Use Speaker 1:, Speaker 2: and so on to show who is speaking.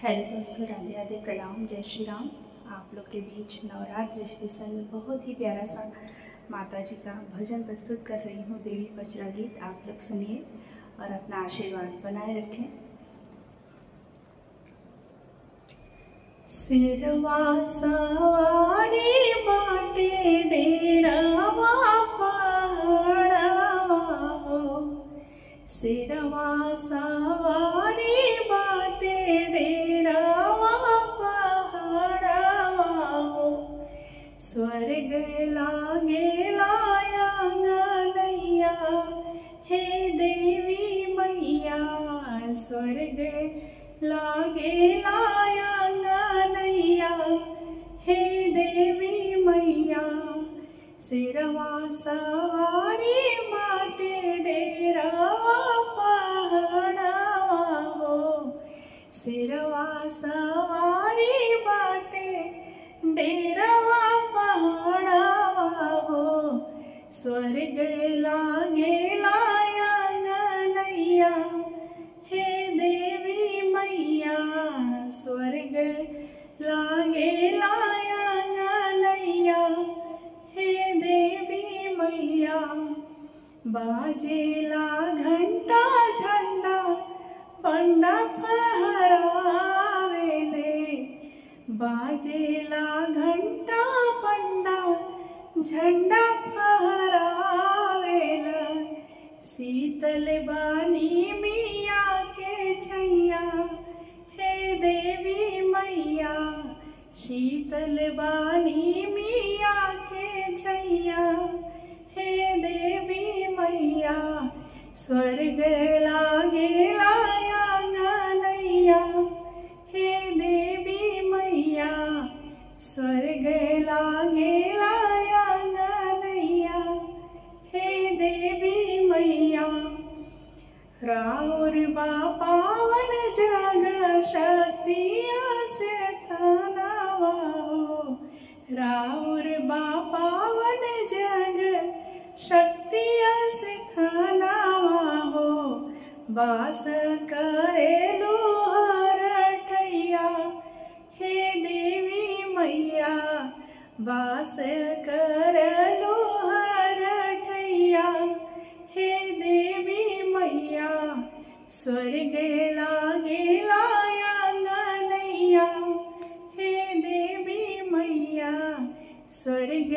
Speaker 1: Hello दोस्तों, राधे राधे, प्रणाम, जय श्री राम। आप लोग के बीच नवरात्र स्पेशल बहुत ही प्यारा सा माता जी का भजन प्रस्तुत कर रही हूँ। देवी पचरा गीत आप लोग सुनिए और अपना आशीर्वाद बनाए रखें। सिरवा सवारी बाटे डेरावा पहाड़वा हो, सिरवा सवारी बाटे डेरावा पहाड़वा हो। स्वर्ग लागेला आंगनैया, हे देवी मैया, स्वर्ग लागेला आंगनैया, हे देवी मैया। सिरवा सवारी बाटे डेरावा पहाड़वा हो, सिरवा सवारी बाटे डेरावा पहाड़वा हो। स्वर्ग लागेला आंगनैया, हे देवी मैया, स्वर्ग लागेला आंगनैया, हे देवी मैया। बाजेला घंटा झंडा पंडा फहरावेले, बाजेला घंटा पंडा झंडा फहरावेला। शीतल बानी मिया के छैया, हे देवी मैया, शीतल बानी मिया के छैया, हे देवी मैया। स्वर्ग लागेला आंगनैया, हे देवी मैया, स्वर्ग लागेला आंगनैया, हे देवी मैया। राउर बा पावन जग शक्तिया से तनावा हो, राउर बा पावन जग शक्तिया से तनावा हो। वास करेलु हरठैया, हे देवी मैया, वास करलु हरठैया, हे देवी मैया। स्वर्ग लागेला आंगनैया, हे देवी मैया, स्वर्ग